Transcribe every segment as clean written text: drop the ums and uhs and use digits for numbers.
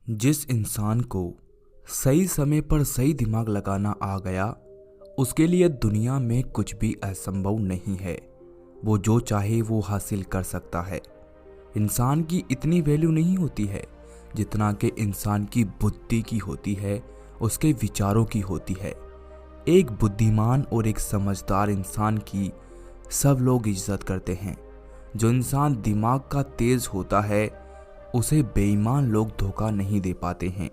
जिस इंसान को सही समय पर सही दिमाग लगाना आ गया, उसके लिए दुनिया में कुछ भी असंभव नहीं है। वो जो चाहे वो हासिल कर सकता है। इंसान की इतनी वैल्यू नहीं होती है जितना कि इंसान की बुद्धि की होती है, उसके विचारों की होती है। एक बुद्धिमान और एक समझदार इंसान की सब लोग इज्जत करते हैं। जो इंसान दिमाग का तेज होता है उसे बेईमान लोग धोखा नहीं दे पाते हैं,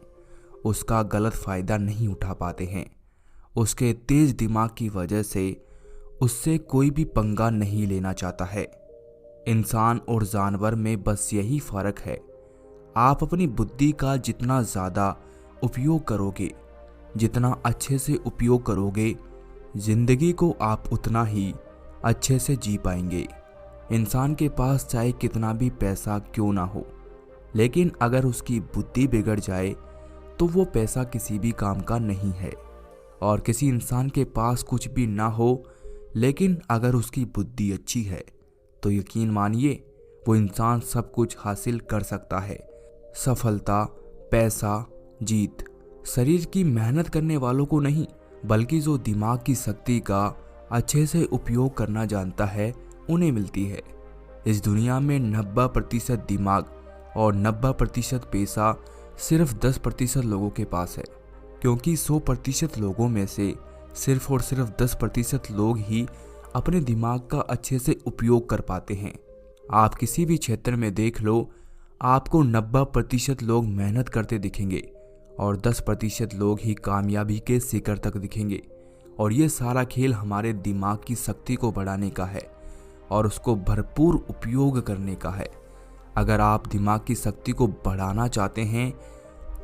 उसका गलत फायदा नहीं उठा पाते हैं। उसके तेज दिमाग की वजह से उससे कोई भी पंगा नहीं लेना चाहता है। इंसान और जानवर में बस यही फर्क है। आप अपनी बुद्धि का जितना ज़्यादा उपयोग करोगे, जितना अच्छे से उपयोग करोगे, जिंदगी को आप उतना ही अच्छे से जी पाएंगे। इंसान के पास चाहे कितना भी पैसा क्यों ना हो, लेकिन अगर उसकी बुद्धि बिगड़ जाए तो वो पैसा किसी भी काम का नहीं है। और किसी इंसान के पास कुछ भी ना हो, लेकिन अगर उसकी बुद्धि अच्छी है तो यकीन मानिए वो इंसान सब कुछ हासिल कर सकता है। सफलता, पैसा, जीत शरीर की मेहनत करने वालों को नहीं, बल्कि जो दिमाग की शक्ति का अच्छे से उपयोग करना जानता है उन्हें मिलती है। इस दुनिया में 90% दिमाग और 90% पैसा सिर्फ 10% लोगों के पास है, क्योंकि 100% लोगों में से सिर्फ और सिर्फ 10% लोग ही अपने दिमाग का अच्छे से उपयोग कर पाते हैं। आप किसी भी क्षेत्र में देख लो, आपको 90% लोग मेहनत करते दिखेंगे और 10% लोग ही कामयाबी के शिखर तक दिखेंगे। और ये सारा खेल हमारे दिमाग की शक्ति को बढ़ाने का है और उसको भरपूर उपयोग करने का है। अगर आप दिमाग की शक्ति को बढ़ाना चाहते हैं,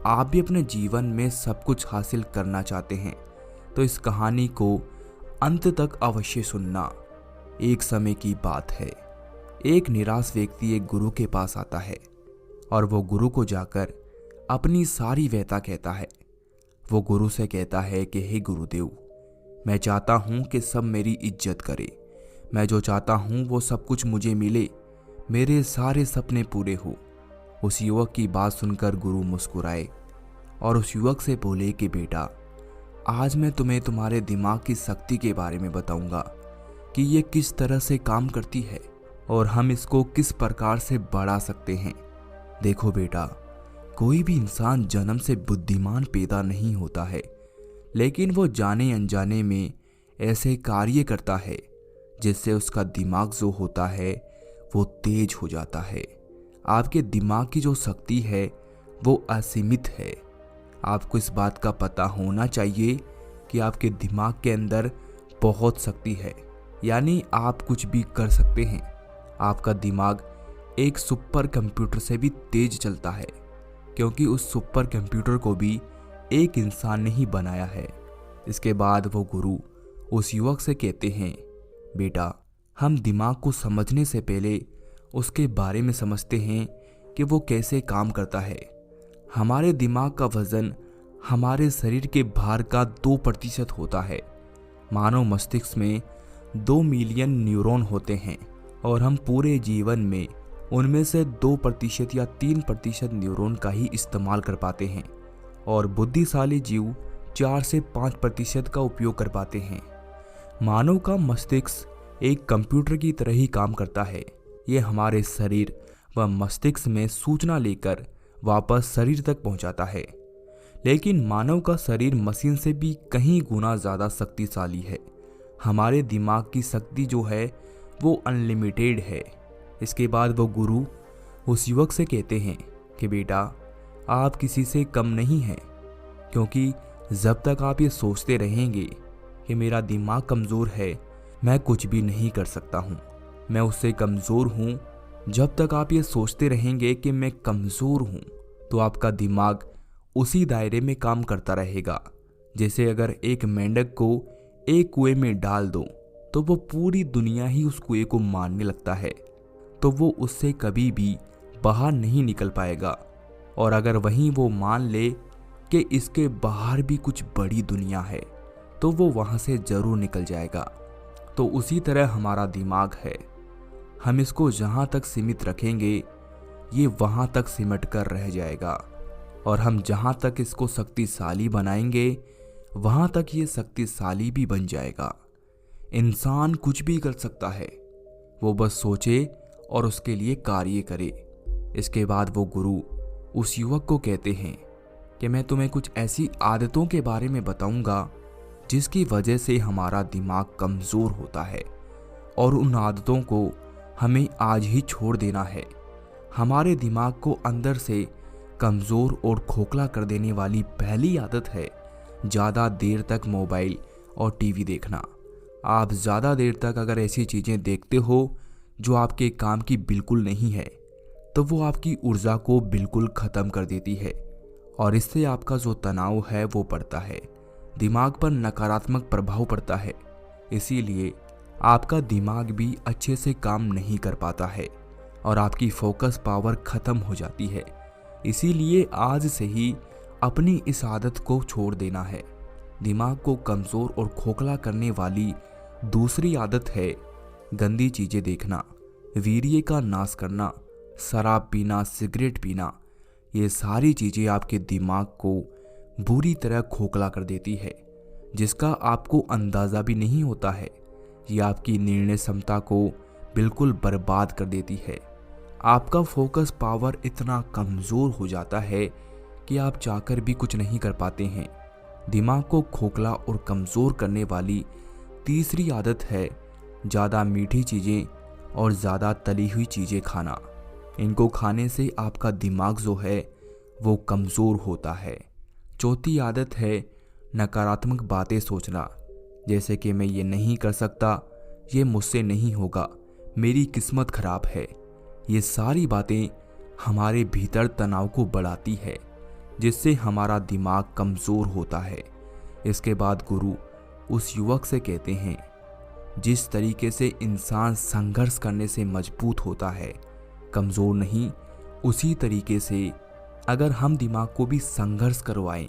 आप भी अपने जीवन में सब कुछ हासिल करना चाहते हैं, तो इस कहानी को अंत तक अवश्य सुनना। एक समय की बात है, एक निराश व्यक्ति एक गुरु के पास आता है और वो गुरु को जाकर अपनी सारी व्यथा कहता है। वो गुरु से कहता है कि हे गुरुदेव, मैं चाहता हूँ कि सब मेरी इज्जत करे, मैं जो चाहता हूँ वो सब कुछ मुझे मिले, मेरे सारे सपने पूरे हो। उस युवक की बात सुनकर गुरु मुस्कुराए और उस युवक से बोले कि बेटा, आज मैं तुम्हें तुम्हारे दिमाग की शक्ति के बारे में बताऊंगा कि ये किस तरह से काम करती है और हम इसको किस प्रकार से बढ़ा सकते हैं। देखो बेटा, कोई भी इंसान जन्म से बुद्धिमान पैदा नहीं होता है, लेकिन वो जाने अनजाने में ऐसे कार्य करता है जिससे उसका दिमाग जो होता है वो तेज हो जाता है। आपके दिमाग की जो शक्ति है वो असीमित है। आपको इस बात का पता होना चाहिए कि आपके दिमाग के अंदर बहुत शक्ति है, यानी आप कुछ भी कर सकते हैं। आपका दिमाग एक सुपर कंप्यूटर से भी तेज चलता है, क्योंकि उस सुपर कंप्यूटर को भी एक इंसान ने ही बनाया है। इसके बाद वो गुरु उस युवक से कहते हैं, बेटा, हम दिमाग को समझने से पहले उसके बारे में समझते हैं कि वो कैसे काम करता है। हमारे दिमाग का वजन हमारे शरीर के भार का 2% होता है। मानव मस्तिष्क में 2 मिलियन न्यूरॉन होते हैं और हम पूरे जीवन में उनमें से 2% या 3% न्यूरॉन का ही इस्तेमाल कर पाते हैं और बुद्धिशाली जीव 4 से 5% का उपयोग कर पाते हैं। मानव का मस्तिष्क एक कंप्यूटर की तरह ही काम करता है। ये हमारे शरीर व मस्तिष्क में सूचना लेकर वापस शरीर तक पहुंचाता है। लेकिन मानव का शरीर मशीन से भी कहीं गुना ज़्यादा शक्तिशाली है। हमारे दिमाग की शक्ति जो है वो अनलिमिटेड है। इसके बाद वो गुरु उस युवक से कहते हैं कि बेटा, आप किसी से कम नहीं हैं, क्योंकि जब तक आप ये सोचते रहेंगे कि मेरा दिमाग कमज़ोर है, मैं कुछ भी नहीं कर सकता हूँ, मैं उससे कमज़ोर हूँ, जब तक आप ये सोचते रहेंगे कि मैं कमज़ोर हूँ, तो आपका दिमाग उसी दायरे में काम करता रहेगा। जैसे अगर एक मेंढक को एक कुएं में डाल दो तो वो पूरी दुनिया ही उस कुएं को मारने लगता है, तो वो उससे कभी भी बाहर नहीं निकल पाएगा। और अगर वहीं वो मान ले कि इसके बाहर भी कुछ बड़ी दुनिया है, तो वो वहाँ से ज़रूर निकल जाएगा। तो उसी तरह हमारा दिमाग है, हम इसको जहाँ तक सीमित रखेंगे ये वहाँ तक सिमट कर रह जाएगा और हम जहाँ तक इसको शक्तिशाली बनाएंगे वहाँ तक ये शक्तिशाली भी बन जाएगा। इंसान कुछ भी कर सकता है, वो बस सोचे और उसके लिए कार्य करे। इसके बाद वो गुरु उस युवक को कहते हैं कि मैं तुम्हें कुछ ऐसी आदतों के बारे में बताऊंगा जिसकी वजह से हमारा दिमाग कमज़ोर होता है, और उन आदतों को हमें आज ही छोड़ देना है। हमारे दिमाग को अंदर से कमज़ोर और खोखला कर देने वाली पहली आदत है ज़्यादा देर तक मोबाइल और टीवी देखना। आप ज़्यादा देर तक अगर ऐसी चीज़ें देखते हो जो आपके काम की बिल्कुल नहीं है, तो वो आपकी ऊर्जा को बिल्कुल ख़त्म कर देती है, और इससे आपका जो तनाव है वो बढ़ता है, दिमाग पर नकारात्मक प्रभाव पड़ता है। इसीलिए आपका दिमाग भी अच्छे से काम नहीं कर पाता है और आपकी फोकस पावर ख़त्म हो जाती है। इसीलिए आज से ही अपनी इस आदत को छोड़ देना है। दिमाग को कमज़ोर और खोखला करने वाली दूसरी आदत है गंदी चीज़ें देखना, वीर्य का नाश करना, शराब पीना, सिगरेट पीना। ये सारी चीज़ें आपके दिमाग को बुरी तरह खोखला कर देती है, जिसका आपको अंदाज़ा भी नहीं होता है। ये आपकी निर्णय क्षमता को बिल्कुल बर्बाद कर देती है। आपका फोकस पावर इतना कमज़ोर हो जाता है कि आप चाहकर भी कुछ नहीं कर पाते हैं। दिमाग को खोखला और कमज़ोर करने वाली तीसरी आदत है ज़्यादा मीठी चीज़ें और ज़्यादा तली हुई चीज़ें खाना। इनको खाने से आपका दिमाग जो है वो कमज़ोर होता है। चौथी आदत है नकारात्मक बातें सोचना, जैसे कि मैं ये नहीं कर सकता, ये मुझसे नहीं होगा, मेरी किस्मत खराब है। ये सारी बातें हमारे भीतर तनाव को बढ़ाती है, जिससे हमारा दिमाग कमज़ोर होता है। इसके बाद गुरु उस युवक से कहते हैं, जिस तरीके से इंसान संघर्ष करने से मजबूत होता है, कमज़ोर नहीं, उसी तरीके से अगर हम दिमाग को भी संघर्ष करवाएं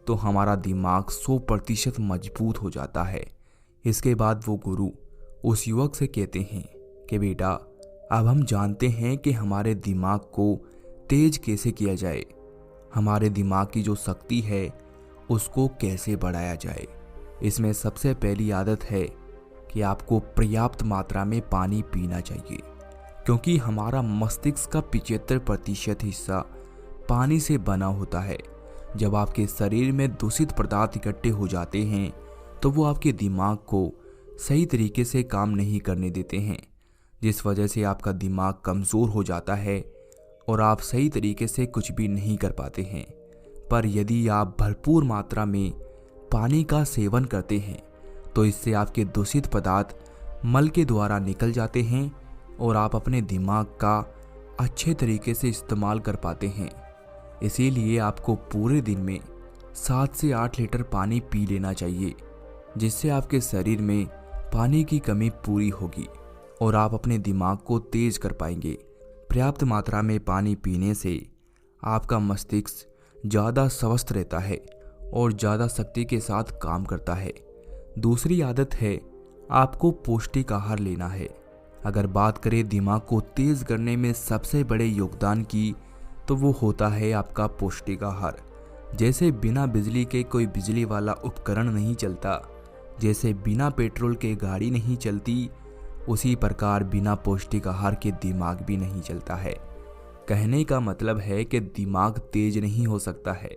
तो हमारा दिमाग 100% मजबूत हो जाता है। इसके बाद वो गुरु उस युवक से कहते हैं कि बेटा, अब हम जानते हैं कि हमारे दिमाग को तेज कैसे किया जाए, हमारे दिमाग की जो शक्ति है उसको कैसे बढ़ाया जाए। इसमें सबसे पहली आदत है कि आपको पर्याप्त मात्रा में पानी पीना चाहिए, क्योंकि हमारा मस्तिष्क का 75% हिस्सा पानी से बना होता है। जब आपके शरीर में दूषित पदार्थ इकट्ठे हो जाते हैं तो वो आपके दिमाग को सही तरीके से काम नहीं करने देते हैं, जिस वजह से आपका दिमाग कमज़ोर हो जाता है और आप सही तरीके से कुछ भी नहीं कर पाते हैं। पर यदि आप भरपूर मात्रा में पानी का सेवन करते हैं तो इससे आपके दूषित पदार्थ मल के द्वारा निकल जाते हैं और आप अपने दिमाग का अच्छे तरीके से इस्तेमाल कर पाते हैं। इसीलिए आपको पूरे दिन में 7 से 8 लीटर पानी पी लेना चाहिए, जिससे आपके शरीर में पानी की कमी पूरी होगी और आप अपने दिमाग को तेज कर पाएंगे। पर्याप्त मात्रा में पानी पीने से आपका मस्तिष्क ज़्यादा स्वस्थ रहता है और ज़्यादा शक्ति के साथ काम करता है। दूसरी आदत है आपको पौष्टिक आहार लेना है। अगर बात करें दिमाग को तेज करने में सबसे बड़े योगदान की, तो वो होता है आपका पौष्टिक आहार। जैसे बिना बिजली के कोई बिजली वाला उपकरण नहीं चलता, जैसे बिना पेट्रोल के गाड़ी नहीं चलती, उसी प्रकार बिना पौष्टिक आहार के दिमाग भी नहीं चलता है। कहने का मतलब है कि दिमाग तेज नहीं हो सकता है।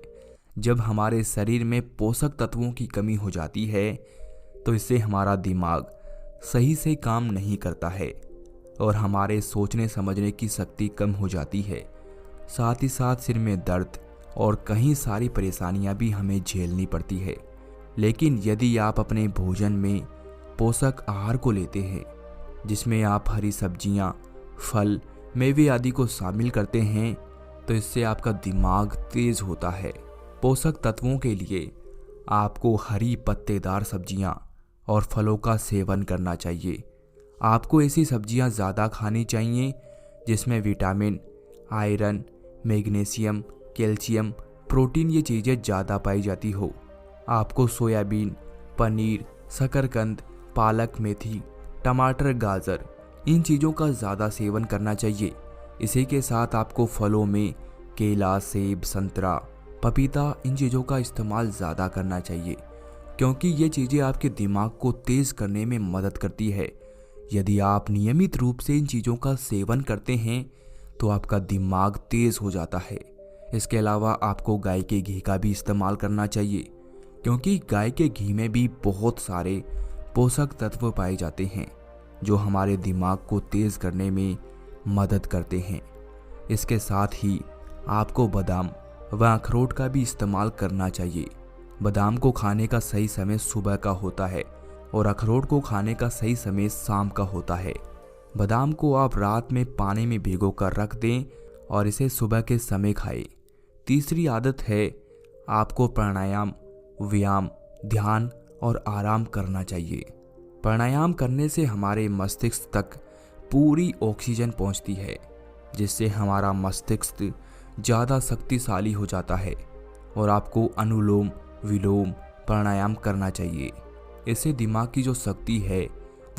जब हमारे शरीर में पोषक तत्वों की कमी हो जाती है तो इससे हमारा दिमाग सही से काम नहीं करता है और हमारे सोचने समझने की शक्ति कम हो जाती है। साथ ही साथ सिर में दर्द और कई सारी परेशानियां भी हमें झेलनी पड़ती है। लेकिन यदि आप अपने भोजन में पोषक आहार को लेते हैं, जिसमें आप हरी सब्जियां, फल, मेवे आदि को शामिल करते हैं, तो इससे आपका दिमाग तेज होता है। पोषक तत्वों के लिए आपको हरी पत्तेदार सब्जियां और फलों का सेवन करना चाहिए। आपको ऐसी सब्जियां ज़्यादा खानी चाहिए जिसमें vitamin, iron, magnesium, calcium, protein ये चीज़ें ज़्यादा पाई जाती हो। आपको सोयाबीन, पनीर, शकरकंद, पालक, मेथी, टमाटर, गाजर, इन चीज़ों का ज़्यादा सेवन करना चाहिए। इसी के साथ आपको फलों में केला, सेब, संतरा, पपीता, इन चीज़ों का इस्तेमाल ज़्यादा करना चाहिए, क्योंकि ये चीज़ें आपके दिमाग को तेज़ करने में मदद करती है। यदि आप नियमित रूप से इन चीज़ों का सेवन करते हैं तो आपका दिमाग तेज़ हो जाता है। इसके अलावा आपको गाय के घी का भी इस्तेमाल करना चाहिए, क्योंकि गाय के घी में भी बहुत सारे पोषक तत्व पाए जाते हैं जो हमारे दिमाग को तेज़ करने में मदद करते हैं। इसके साथ ही आपको बादाम व अखरोट का भी इस्तेमाल करना चाहिए। बादाम को खाने का सही समय सुबह का होता है और अखरोट को खाने का सही समय शाम का होता है। बादाम को आप रात में पानी में भिगो कर रख दें और इसे सुबह के समय खाएं। तीसरी आदत है, आपको प्राणायाम, व्यायाम, ध्यान और आराम करना चाहिए। प्राणायाम करने से हमारे मस्तिष्क तक पूरी ऑक्सीजन पहुंचती है, जिससे हमारा मस्तिष्क ज़्यादा शक्तिशाली हो जाता है। और आपको अनुलोम विलोम प्राणायाम करना चाहिए। इससे दिमाग की जो शक्ति है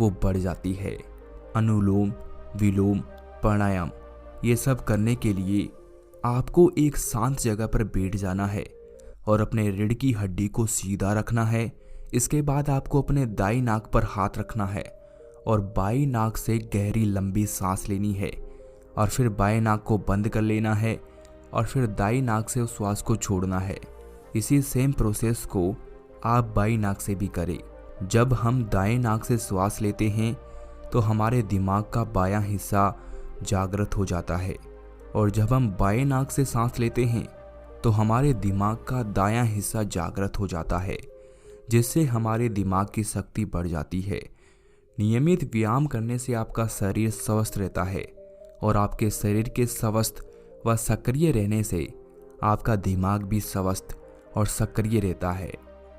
वो बढ़ जाती है। अनुलोम विलोम प्राणायाम ये सब करने के लिए आपको एक शांत जगह पर बैठ जाना है और अपने रीढ़ की हड्डी को सीधा रखना है। इसके बाद आपको अपने दाई नाक पर हाथ रखना है और बाई नाक से गहरी लंबी सांस लेनी है और फिर बाएं नाक को बंद कर लेना है और फिर दाई नाक से उस श्वास को छोड़ना है। इसी सेम प्रोसेस को आप बाई नाक से भी करें। जब हम दाएं नाक से श्वास लेते हैं तो हमारे दिमाग का बायां हिस्सा जागृत हो जाता है और जब हम बाएं नाक से सांस लेते हैं तो हमारे दिमाग का दायां हिस्सा जागृत हो जाता है, जिससे हमारे दिमाग की शक्ति बढ़ जाती है। नियमित व्यायाम करने से आपका शरीर स्वस्थ रहता है और आपके शरीर के स्वस्थ व सक्रिय रहने से आपका दिमाग भी स्वस्थ और सक्रिय रहता है।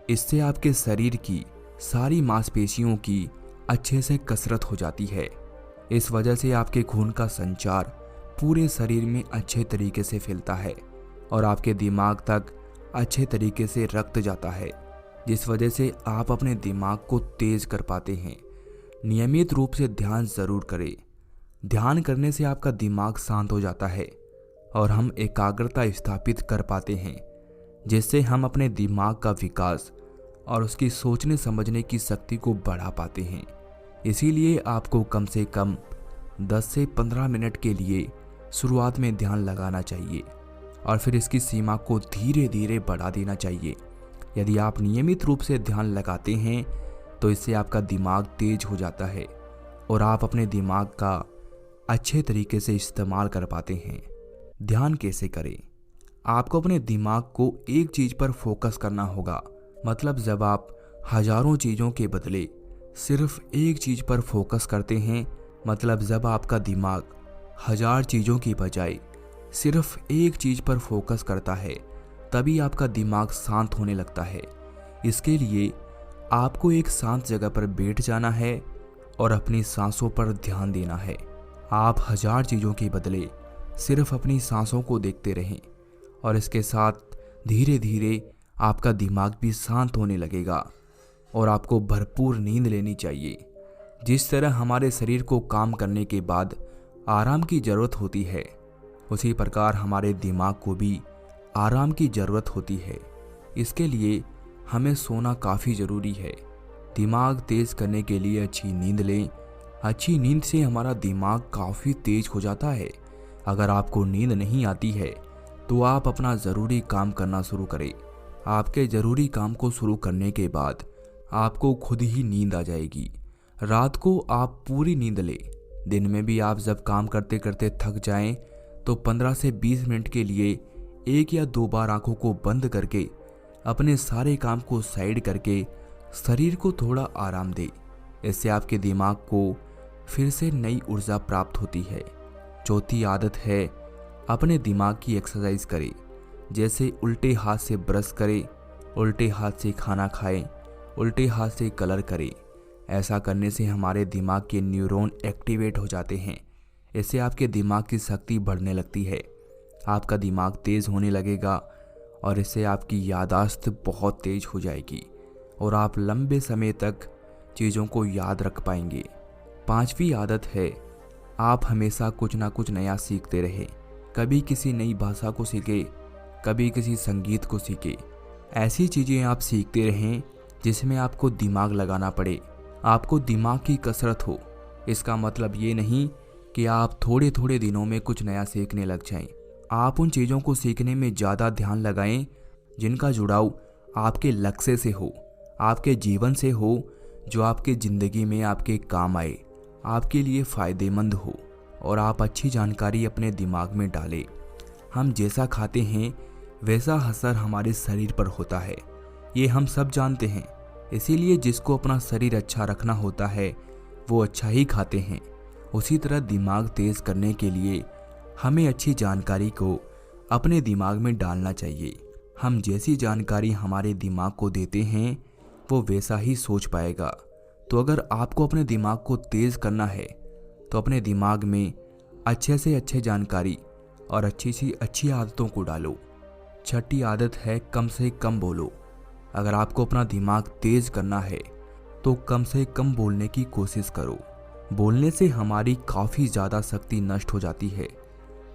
इससे आपके शरीर की सारी मांसपेशियों की अच्छे से कसरत हो जाती है। इस वजह से आपके खून का संचार पूरे शरीर में अच्छे तरीके से फैलता है और आपके दिमाग तक अच्छे तरीके से रक्त जाता है, जिस वजह से आप अपने दिमाग को तेज कर पाते हैं। नियमित रूप से ध्यान जरूर करें। ध्यान करने से आपका दिमाग शांत हो जाता है और हम एकाग्रता स्थापित कर पाते हैं, जिससे हम अपने दिमाग का विकास और उसकी सोचने समझने की शक्ति को बढ़ा पाते हैं। इसीलिए आपको कम से कम 10 से 15 मिनट के लिए शुरुआत में ध्यान लगाना चाहिए और फिर इसकी सीमा को धीरे धीरे बढ़ा देना चाहिए। यदि आप नियमित रूप से ध्यान लगाते हैं तो इससे आपका दिमाग तेज हो जाता है और आप अपने दिमाग का अच्छे तरीके से इस्तेमाल कर पाते हैं। ध्यान कैसे करें? आपको अपने दिमाग को एक चीज पर फोकस करना होगा। मतलब जब आप हजारों चीजों के बदले सिर्फ एक चीज पर फोकस करते हैं, मतलब जब आपका दिमाग 1000 चीजों की बजाय सिर्फ एक चीज पर फोकस करता है, तभी आपका दिमाग शांत होने लगता है। इसके लिए आपको एक शांत जगह पर बैठ जाना है और अपनी सांसों पर ध्यान देना है। आप 1000 चीजों के बदले सिर्फ अपनी सांसों को देखते रहें और इसके साथ धीरे धीरे आपका दिमाग भी शांत होने लगेगा और आपको भरपूर नींद लेनी चाहिए। जिस तरह हमारे शरीर को काम करने के बाद आराम की ज़रूरत होती है, उसी प्रकार हमारे दिमाग को भी आराम की ज़रूरत होती है। इसके लिए हमें सोना काफ़ी ज़रूरी है। दिमाग तेज़ करने के लिए अच्छी नींद लें। अच्छी नींद से हमारा दिमाग काफ़ी तेज हो जाता है। अगर आपको नींद नहीं आती है तो आप अपना ज़रूरी काम करना शुरू करें। आपके ज़रूरी काम को शुरू करने के बाद आपको खुद ही नींद आ जाएगी। रात को आप पूरी नींद लें। दिन में भी आप जब काम करते करते थक जाएं तो 15 से 20 मिनट के लिए 1 या 2 बार आंखों को बंद करके अपने सारे काम को साइड करके शरीर को थोड़ा आराम दें। इससे आपके दिमाग को फिर से नई ऊर्जा प्राप्त होती है। चौथी आदत है, अपने दिमाग की एक्सरसाइज करें। जैसे उल्टे हाथ से ब्रश करें, उल्टे हाथ से खाना खाएं, उल्टे हाथ से कलर करें। ऐसा करने से हमारे दिमाग के न्यूरॉन एक्टिवेट हो जाते हैं। इससे आपके दिमाग की शक्ति बढ़ने लगती है। आपका दिमाग तेज़ होने लगेगा और इससे आपकी याददाश्त बहुत तेज हो जाएगी और आप लंबे समय तक चीज़ों को याद रख पाएंगे। 5वीं आदत है, आप हमेशा कुछ ना कुछ नया सीखते रहें। कभी किसी नई भाषा को सीखें, कभी किसी संगीत को सीखें। ऐसी चीज़ें आप सीखते रहें जिसमें आपको दिमाग लगाना पड़े, आपको दिमाग की कसरत हो। इसका मतलब ये नहीं कि आप थोड़े थोड़े दिनों में कुछ नया सीखने लग जाएं। आप उन चीज़ों को सीखने में ज़्यादा ध्यान लगाएं जिनका जुड़ाव आपके लक्ष्य से हो, आपके जीवन से हो, जो आपके ज़िंदगी में आपके काम आए, आपके लिए फ़ायदेमंद हो और आप अच्छी जानकारी अपने दिमाग में डालें। हम जैसा खाते हैं वैसा असर हमारे शरीर पर होता है, ये हम सब जानते हैं। इसीलिए जिसको अपना शरीर अच्छा रखना होता है वो अच्छा ही खाते हैं। उसी तरह दिमाग तेज करने के लिए हमें अच्छी जानकारी को अपने दिमाग में डालना चाहिए। हम जैसी जानकारी हमारे दिमाग को देते हैं वो वैसा ही सोच पाएगा। तो अगर आपको अपने दिमाग को तेज करना है तो अपने दिमाग में अच्छे से अच्छे जानकारी और अच्छी सी अच्छी आदतों को डालो। छठी आदत है कम से कम बोलो। अगर आपको अपना दिमाग तेज करना है तो कम से कम बोलने की कोशिश करो। बोलने से हमारी काफ़ी ज़्यादा शक्ति नष्ट हो जाती है,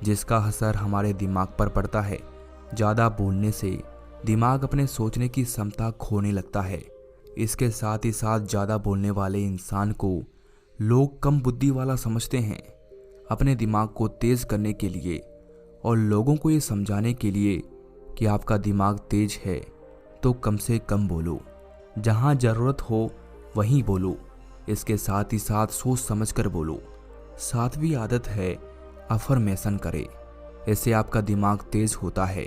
जिसका असर हमारे दिमाग पर पड़ता है। ज़्यादा बोलने से दिमाग अपने सोचने की क्षमता खोने लगता है। इसके साथ ही साथ ज़्यादा बोलने वाले इंसान को लोग कम बुद्धि वाला समझते हैं। अपने दिमाग को तेज़ करने के लिए और लोगों को ये समझाने के लिए कि आपका दिमाग तेज है तो कम से कम बोलो। जहाँ ज़रूरत हो वहीं बोलो। इसके साथ ही साथ सोच समझकर बोलो। 7वीं आदत है अफर्मेशन करें। इससे आपका दिमाग तेज होता है।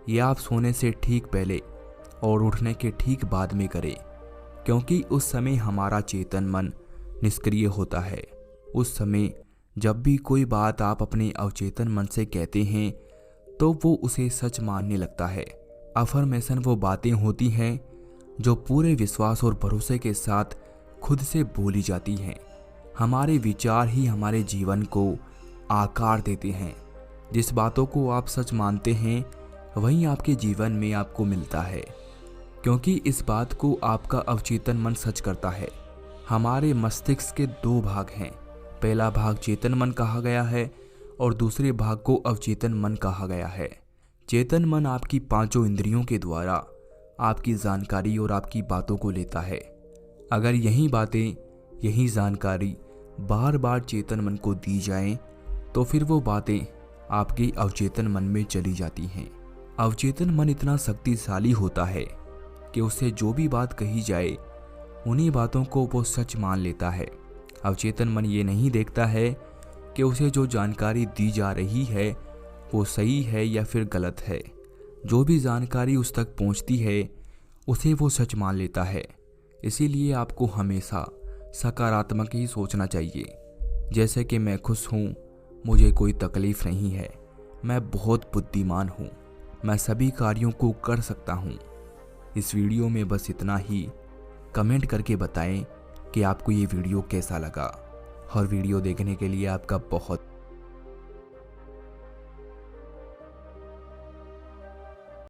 ये आप सोने से ठीक पहले और उठने के ठीक बाद में करें, क्योंकि उस समय हमारा चेतन मन निष्क्रिय होता है। उस समय जब भी कोई बात आप अपने अवचेतन मन से कहते हैं तो वो उसे सच मानने लगता है। अफर्मेशन वो बातें होती हैं जो पूरे विश्वास और भरोसे के साथ खुद से बोली जाती हैं। हमारे विचार ही हमारे जीवन को आकार देते हैं। जिस बातों को आप सच मानते हैं वही आपके जीवन में आपको मिलता है, क्योंकि इस बात को आपका अवचेतन मन सच करता है। हमारे मस्तिष्क के 2 भाग हैं। पहला भाग चेतन मन कहा गया है और दूसरे भाग को अवचेतन मन कहा गया है। चेतन मन आपकी 5 इंद्रियों के द्वारा आपकी जानकारी और आपकी बातों को लेता है। अगर यही बातें, यही जानकारी बार बार चेतन मन को दी जाएं तो फिर वो बातें आपके अवचेतन मन में चली जाती हैं। अवचेतन मन इतना शक्तिशाली होता है कि उसे जो भी बात कही जाए उन्हीं बातों को वो सच मान लेता है। अवचेतन मन ये नहीं देखता है कि उसे जो जानकारी दी जा रही है वो सही है या फिर गलत है। जो भी जानकारी उस तक पहुंचती है उसे वो सच मान लेता है। इसीलिए आपको हमेशा सकारात्मक ही सोचना चाहिए। जैसे कि मैं खुश हूँ, मुझे कोई तकलीफ़ नहीं है, मैं बहुत बुद्धिमान हूँ, मैं सभी कार्यों को कर सकता हूँ। इस वीडियो में बस इतना ही। कमेंट करके बताएं कि आपको ये वीडियो कैसा लगा, और वीडियो देखने के लिए आपका बहुत